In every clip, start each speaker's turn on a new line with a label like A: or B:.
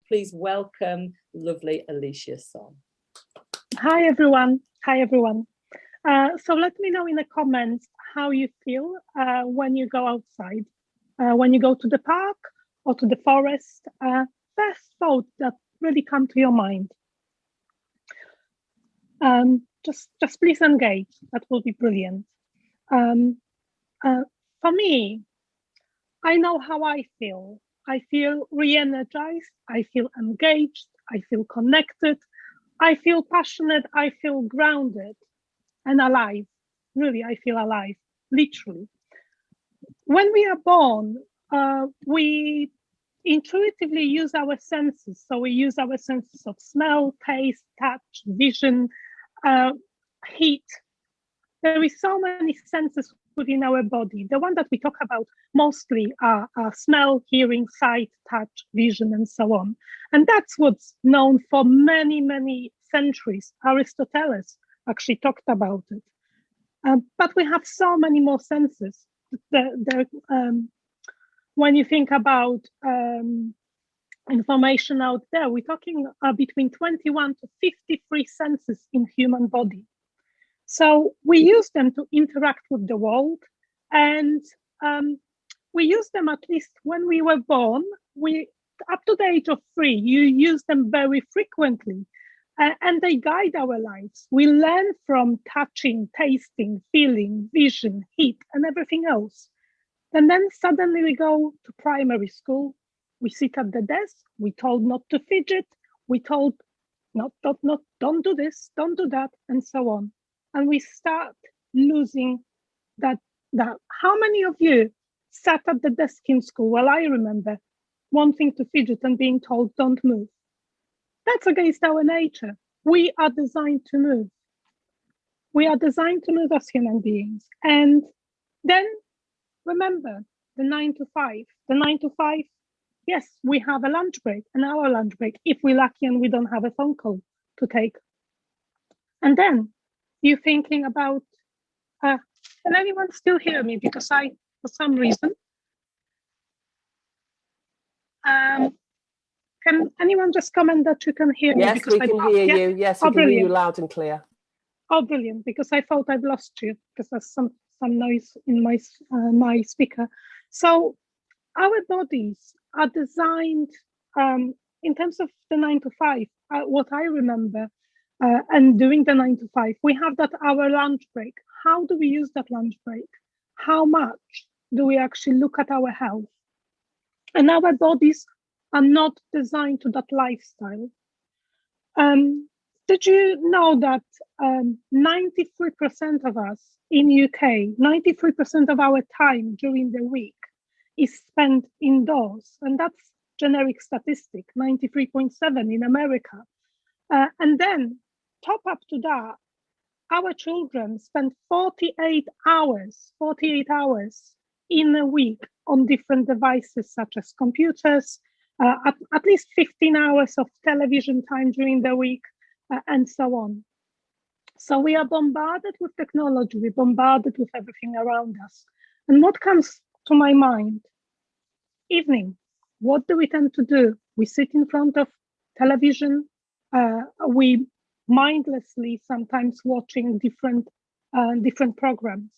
A: please welcome lovely Alicia Son.
B: Hi everyone. Hi everyone. So let me know in the comments how you feel when you go outside, when you go to the park or to the forest. Best thoughts that really come to your mind. Just please engage. That will be brilliant. For me, I know how I feel. I feel re-energized. I feel engaged. I feel connected. I feel passionate. I feel grounded and alive. Really, I feel alive, literally. When we are born, we intuitively use our senses. So we use our senses of smell, taste, touch, vision, heat. There is so many senses within our body. The one that we talk about mostly are smell, hearing, sight, touch, vision, and so on. And that's what's known for many, many centuries. Aristotle actually talked about it. But we have so many more senses. When you think about information out there, we're talking between 21 to 53 senses in human body. So we use them to interact with the world, and we use them at least when we were born. Up to the age of 3, you use them very frequently, and they guide our lives. We learn from touching, tasting, feeling, vision, heat, and everything else. And then suddenly we go to primary school. We sit at the desk. We're told not to fidget. We're told not, don't do this, don't do that, and so on. And we start losing that. How many of you sat at the desk in school? Well, I remember wanting to fidget and being told, don't move. That's against our nature. We are designed to move. We are designed to move as human beings. And then remember the 9 to 5. The 9 to 5, yes, we have a lunch break, an hour lunch break, if we're lucky and we don't have a phone call to take. And then you're thinking about, can anyone still hear me? Because for some reason, can anyone just comment that you can hear me?
A: Yes,
B: because
A: we can hear you. Yes, we can hear you loud and clear.
B: Oh, brilliant, because I thought I'd lost you because there's some noise in my speaker. So our bodies are designed, in terms of the 9 to 5, what I remember, and doing the 9 to 5, we have that hour lunch break. How do we use that lunch break? How much do we actually look at our health? And our bodies are not designed to that lifestyle. Did you know that 93% of us in UK, 93% of our time during the week is spent indoors? And that's generic statistic, 93.7 in America. And then top up to that, our children spend 48 hours in a week on different devices such as computers, at least 15 hours of television time during the week, and so on. So we are bombarded with technology, we're bombarded with everything around us. And what comes to my mind? Evening, what do we tend to do? We sit in front of television, we mindlessly sometimes watching different programs.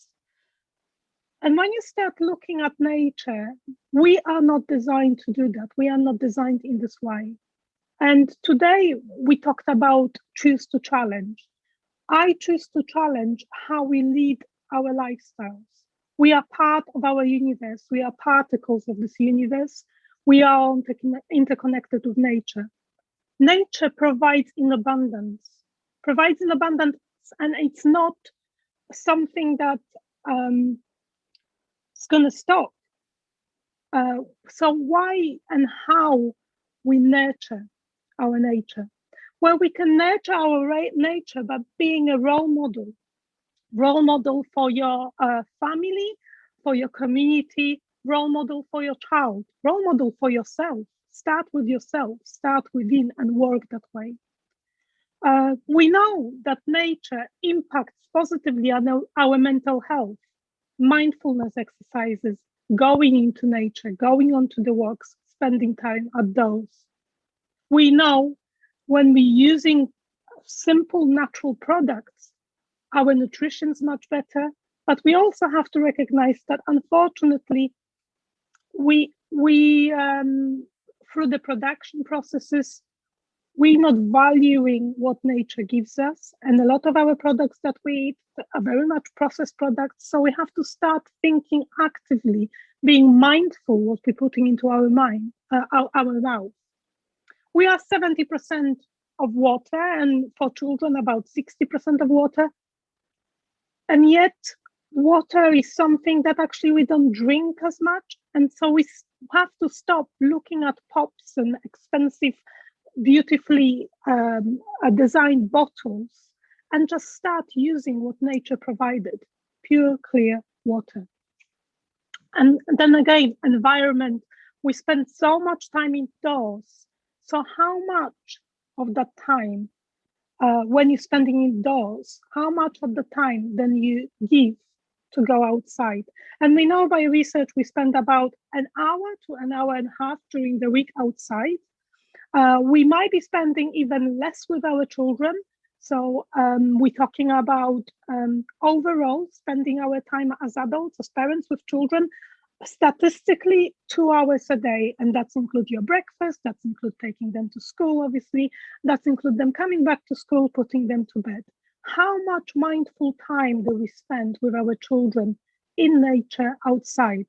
B: And when you start looking at nature, we are not designed to do that. We are not designed in this way. And today we talked about choose to challenge. I choose to challenge how we lead our lifestyles. We are part of our universe. We are particles of this universe. We are interconnected with nature. Nature provides in abundance, and it's not something that is going to stop. So why and how we nurture our nature? Well, we can nurture our nature by being a role model for your family, for your community, role model for your child, role model for yourself. Start with yourself, start within and work that way. We know that nature impacts positively on our mental health. Mindfulness exercises, going into nature, going onto the walks, spending time outdoors. We know when we're using simple natural products, our nutrition's much better, but we also have to recognize that unfortunately, we through the production processes, we're not valuing what nature gives us. And a lot of our products that we eat are very much processed products. So we have to start thinking actively, being mindful what we're putting into our mind, our mouth. We are 70% of water, and for children, about 60% of water. And yet, water is something that actually we don't drink as much. And so we have to stop looking at pops and expensive, beautifully designed bottles and just start using what nature provided, pure, clear water. And then again, environment, we spend so much time indoors. So how much of that time, when you're spending indoors, how much of the time then you give to go outside? And we know by research, we spend about an hour to an hour and a half during the week outside. We might be spending even less with our children. So we're talking about overall spending our time as adults, as parents with children, statistically 2 hours a day. And that's include your breakfast, that's include taking them to school, obviously, that's include them coming back to school, putting them to bed. How much mindful time do we spend with our children in nature outside?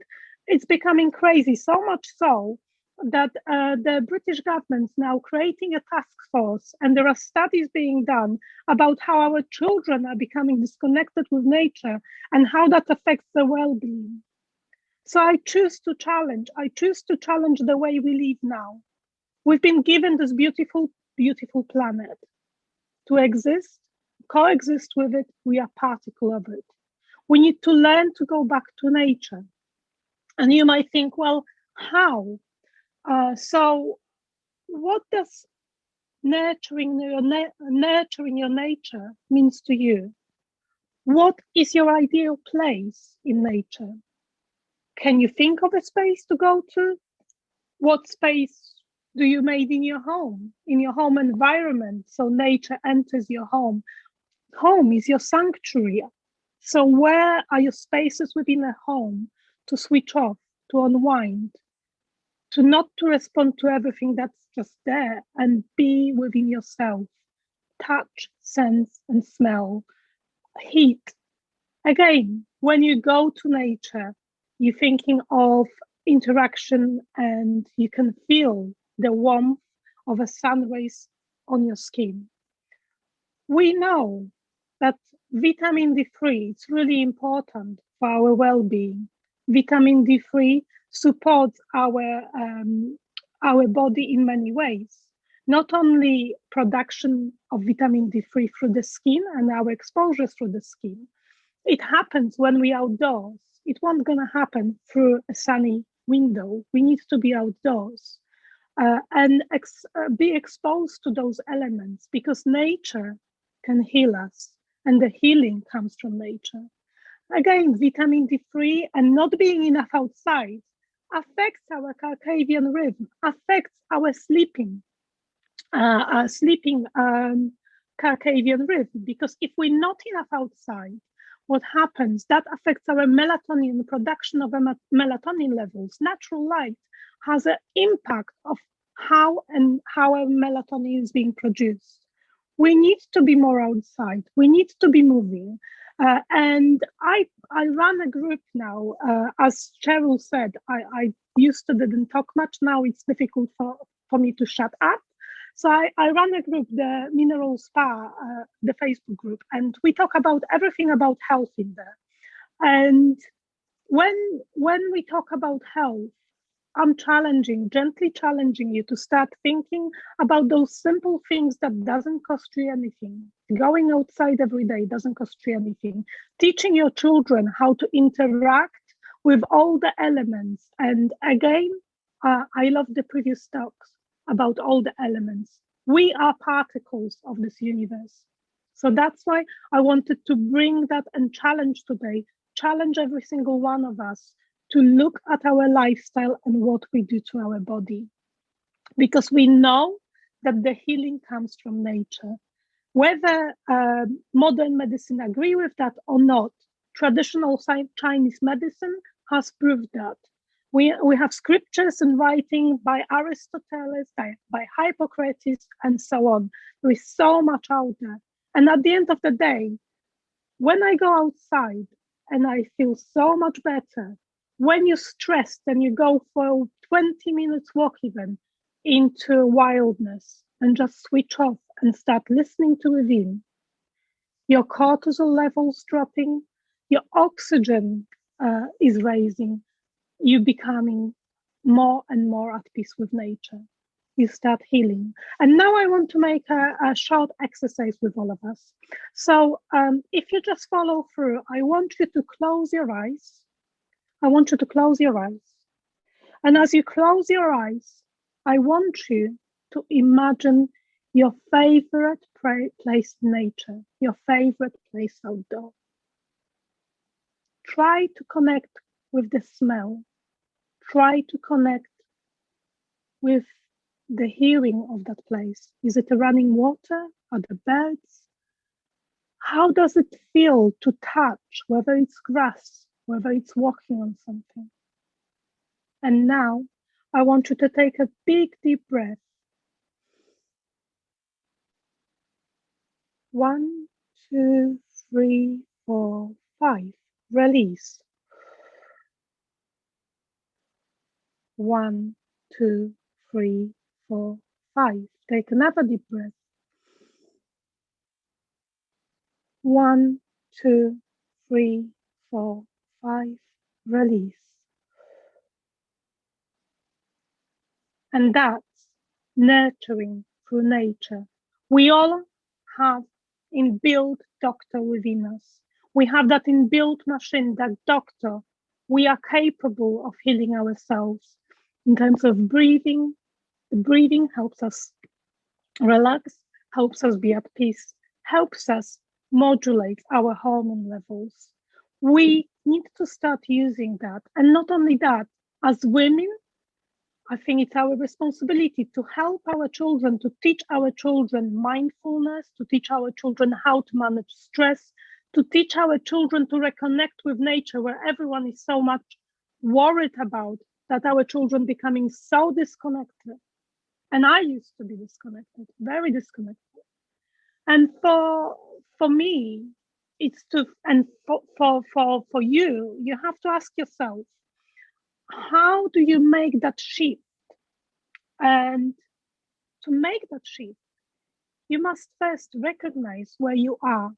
B: It's becoming crazy, so much so that the British government's now creating a task force, and there are studies being done about how our children are becoming disconnected with nature and how that affects their well-being. So I choose to challenge the way we live now. We've been given this beautiful, beautiful planet to exist, coexist with it. We are particle of it. We need to learn to go back to nature. And you might think, well, how? So what does nurturing your nature means to you? What is your ideal place in nature? Can you think of a space to go to? What space do you make in your home environment? So nature enters your home. Home is your sanctuary. So where are your spaces within a home to switch off, to unwind, to not to respond to everything that's just there and be within yourself? Touch, sense, and smell, heat. Again, when you go to nature, you're thinking of interaction and you can feel the warmth of a sun rays on your skin. We know that vitamin D3 is really important for our well-being. Vitamin D3 supports our body in many ways. Not only production of vitamin D3 through the skin and our exposure through the skin. It happens when we're outdoors. It won't gonna happen through a sunny window. We need to be outdoors and be exposed to those elements, because nature can heal us and the healing comes from nature. Again, vitamin D3 and not being enough outside affects our circadian rhythm, affects our sleeping circadian rhythm, because if we're not enough outside, what happens, that affects our melatonin, the production of melatonin levels. Natural light has an impact of how our melatonin is being produced. We need to be more outside. We need to be moving. And I run a group now. As Cheryl said, I used to didn't talk much. Now it's difficult for me to shut up. So I run a group, the Mineral Spa, the Facebook group, and we talk about everything about health in there. And when we talk about health, I'm gently challenging you to start thinking about those simple things that doesn't cost you anything. Going outside every day doesn't cost you anything. Teaching your children how to interact with all the elements. And again, I love the previous talks about all the elements. We are particles of this universe. So that's why I wanted to bring that and challenge today, challenge every single one of us to look at our lifestyle and what we do to our body. Because we know that the healing comes from nature. Whether modern medicine agree with that or not, traditional Chinese medicine has proved that. We have scriptures and writing by Aristotle, by Hippocrates, and so on. There is so much out there. And at the end of the day, when I go outside and I feel so much better, when you're stressed and you go for a 20 minutes walk even into wildness and just switch off and start listening to within, your cortisol levels dropping, your oxygen is raising, you becoming more and more at peace with nature. You start healing. And now I want to make a short exercise with all of us. So if you just follow through, I want you to close your eyes. I want you to close your eyes. And as you close your eyes, I want you to imagine your favorite place in nature, your favorite place outdoor. Try to connect with the smell. Try to connect with the hearing of that place. Is it a running water? Are there birds? How does it feel to touch, whether it's grass, whether it's walking on something? And now I want you to take a big, deep breath. 1, 2, 3, 4, 5. Release. 1, 2, 3, 4, 5. Take another deep breath. 1, 2, 3, 4, 5. Release. And that's nurturing through nature. We all have inbuilt doctor within us. We have that inbuilt machine, that doctor. We are capable of healing ourselves in terms of breathing. The breathing helps us relax, helps us be at peace, helps us modulate our hormone levels. We need to start using that. And not only that, as women, I think it's our responsibility to help our children, to teach our children mindfulness, to teach our children how to manage stress, to teach our children to reconnect with nature, where everyone is so much worried about that our children becoming so disconnected. And I used to be disconnected, very disconnected. And for me, it's to, and for you, you have to ask yourself, how do you make that shift? And to make that shift, you must first recognize where you are.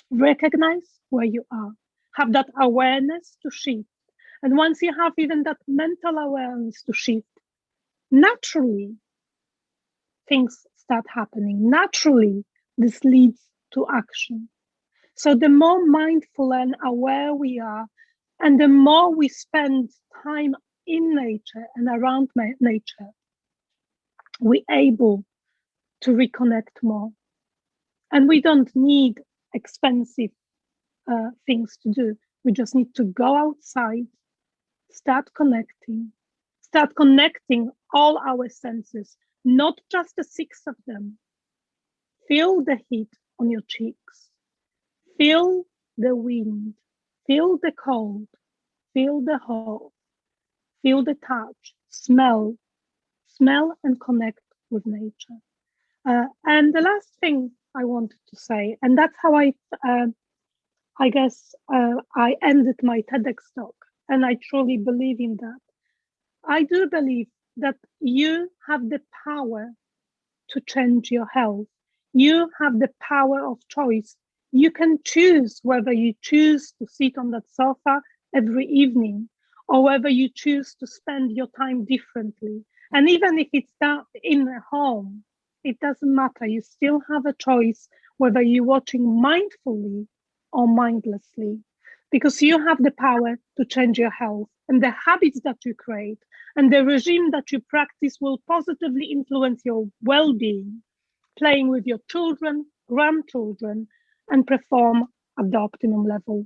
B: Recognize where you are. Have that awareness to shift. And once you have even that mental awareness to shift, naturally, things start happening. Naturally, this leads to action. So the more mindful and aware we are, and the more we spend time in nature and around nature, we're able to reconnect more. And we don't need expensive things to do. We just need to go outside, start connecting all our senses, not just the 6 of them. Feel the heat on your cheeks. Feel the wind. Feel the cold. Feel the hot. Feel the touch. Smell and connect with nature. And the last thing I wanted to say, and that's how I ended my TEDx talk, and I truly believe in that. I do believe that you have the power to change your health. You have the power of choice. You can choose whether you choose to sit on that sofa every evening or whether you choose to spend your time differently. And even if it's down in a home, it doesn't matter. You still have a choice whether you're watching mindfully or mindlessly, because you have the power to change your health, and the habits that you create and the regime that you practice will positively influence your well-being, playing with your children, grandchildren, and perform at the optimum level.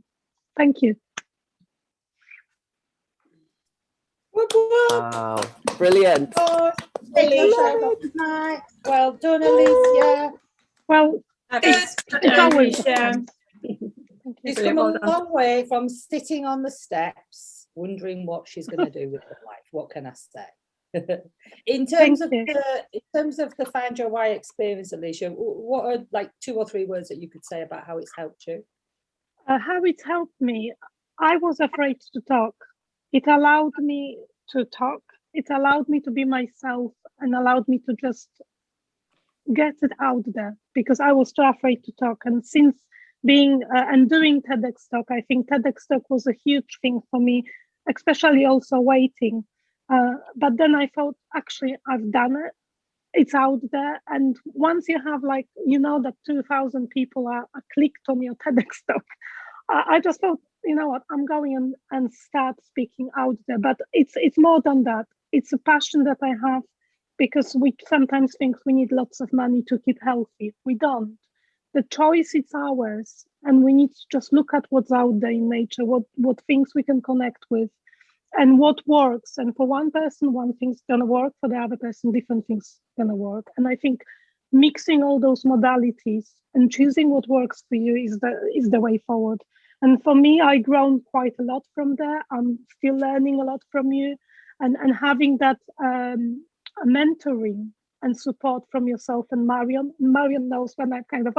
B: Thank you.
A: Wow, brilliant.
C: Oh, Alicia. Well done, Alicia.
B: Well, it's always fun.
C: She's come a long way from sitting on the steps, wondering what she's going to do with her life. What can I say? In terms of the Find Your Why experience, Alicia, what are like 2 or 3 words that you could say about how it's helped you?
B: How it helped me, I was afraid to talk. It allowed me to talk. It allowed me to be myself and allowed me to just get it out there, because I was too afraid to talk. And since being and doing TEDx Talk, I think TEDx Talk was a huge thing for me, especially also waiting. But then I thought, actually, I've done it. It's out there. And once you have that 2,000 people are clicked on your TEDx Talk, I just thought, you know what, I'm going and start speaking out there. But it's more than that. It's a passion that I have, because we sometimes think we need lots of money to keep healthy. We don't. The choice is ours, and we need to just look at what's out there in nature, what things we can connect with, and what works. And for one person, one thing's gonna work. For the other person, different things gonna work. And I think mixing all those modalities and choosing what works for you is the way forward. And for me, I've grown quite a lot from there. I'm still learning a lot from you, and having that mentoring and support from yourself and Marion. Marion knows when I kind of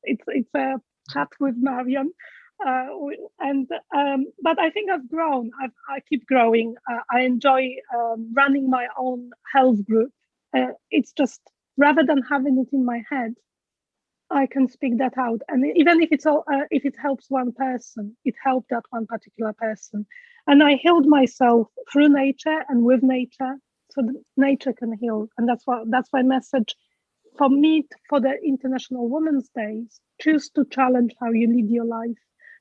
B: it's a chat with Marion, but I think I've grown. I keep growing. I enjoy running my own health group. It's just, rather than having it in my head, I can speak that out. And even if if it helps one person, it helped that one particular person. And I healed myself through nature and with nature, so that nature can heal. And that's my message for me for the International Women's Days. Choose to challenge how you lead your life,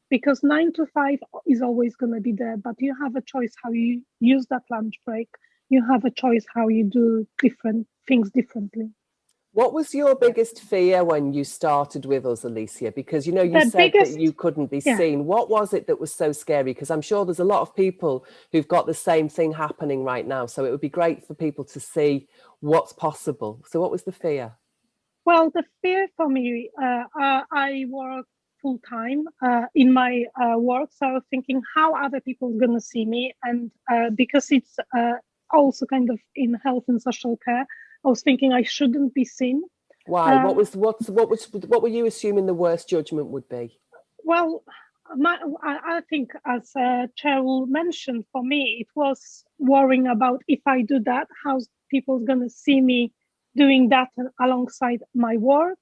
B: because 9 to 5 is always going to be there, but you have a choice how you use that lunch break. You have a choice how you do different things differently.
A: What was your biggest fear when you started with us, Alicia? Because, you know, you said that you couldn't be seen. What was it that was so scary? Because I'm sure there's a lot of people who've got the same thing happening right now. So it would be great for people to see what's possible. So what was the fear?
B: Well, the fear for me, I work full time in my work. So I was thinking how other people are going to see me. And because it's also kind of in health and social care, I was thinking I shouldn't be seen.
A: Why? What were you assuming the worst judgment would be?
B: Well, I think, as Cheryl mentioned, for me, it was worrying about if I do that, how's people going to see me doing that alongside my work.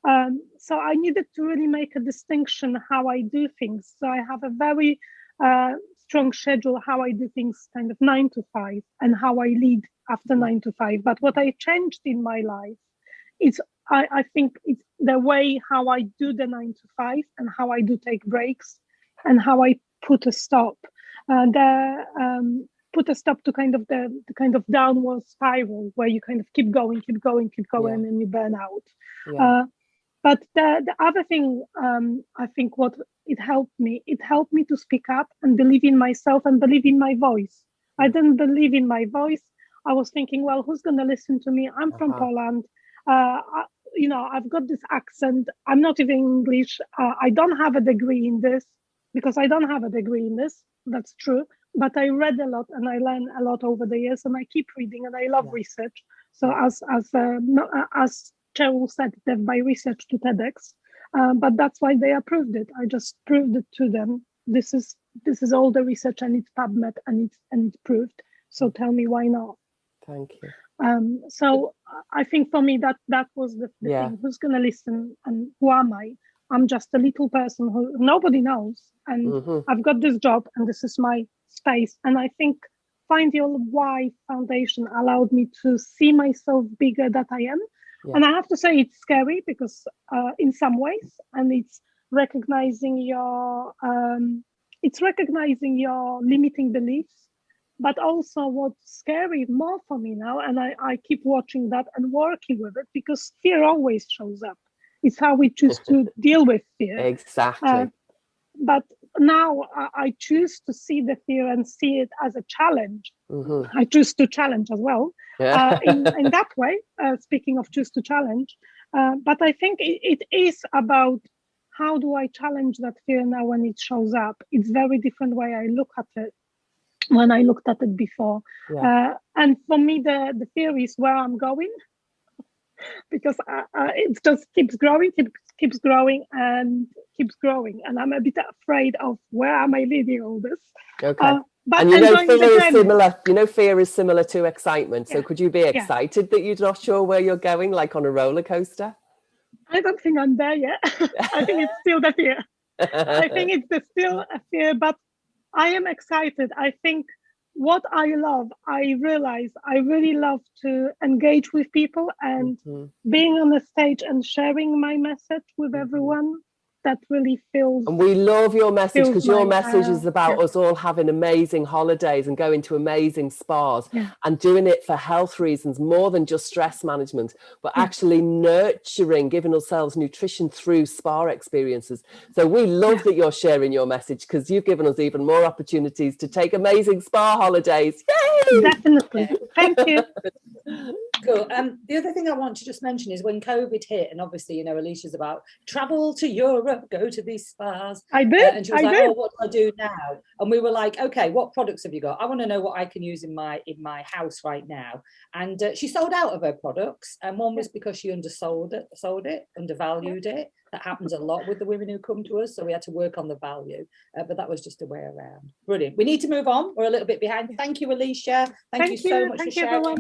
B: So I needed to really make a distinction how I do things. So I have a very strong schedule how I do things kind of 9 to 5 and how I lead after 9 to 5. But what I changed in my life is I think it's the way how I do the 9 to 5 and how I do take breaks and how I put a stop. Put a stop to kind of the kind of downward spiral where you kind of keep going, and you burn out.
A: Yeah.
B: But the other thing, I think what it helped me to speak up and believe in myself and believe in my voice. I didn't believe in my voice. I was thinking, well, who's going to listen to me? I'm from Poland. I've got this accent. I'm not even English. I don't have a degree in this, because I don't have a degree in this. That's true. But I read a lot and I learned a lot over the years, and I keep reading and I love research. So as Cheryl said, they've by research to TEDx, but that's why they approved it. I just proved it to them. This is all the research, and it's PubMed and it's proved. So tell me why not?
A: Thank you.
B: So I think for me that was the thing. Who's going to listen, and who am I? I'm just a little person who nobody knows, and I've got this job, and this is my space. And I think Find Your Why Foundation allowed me to see myself bigger than I am. Yeah. And I have to say it's scary, because in some ways, and it's recognizing your limiting beliefs. But also what's scary more for me now, and I keep watching that and working with it, because fear always shows up. It's how we choose to deal with fear.
A: Exactly.
B: But now I choose to see the fear and see it as a challenge. I choose to challenge as well. In that way, speaking of choose to challenge, but I think it is about how do I challenge that fear now when it shows up. It's very different way I look at it when I looked at it before. And for me, the fear is where I'm going, because it just keeps growing, keeps growing, and keeps growing. And I'm a bit afraid of where am I leading all this.
A: Okay.
B: But
A: and fear is similar. Fear is similar to excitement. So could you be excited that you're not sure where you're going, like on a roller coaster?
B: I don't think I'm there yet. I think it's still the fear. I think it's still a fear, but I am excited. I think what I love, I realize I really love to engage with people and being on the stage and sharing my message with everyone. That really feels.
A: And we love your message, because your message is about us all having amazing holidays and going to amazing spas and doing it for health reasons, more than just stress management, but actually nurturing, giving ourselves nutrition through spa experiences. So we love that you're sharing your message, because you've given us even more opportunities to take amazing spa holidays. Yay!
B: Definitely. Thank you.
C: Cool. The other thing I want to just mention is when COVID hit, and obviously, Alicia's about travel to Europe, go to these spas.
B: I did.
C: And she was like, oh, what do I do now? And we were like, okay, what products have you got? I want to know what I can use in my house right now. And she sold out of her products. And one was because she undervalued it. That happens a lot with the women who come to us. So we had to work on the value. But that was just a way around. Brilliant. We need to move on. We're a little bit behind. Thank you, Alicia. Thank you so much for sharing.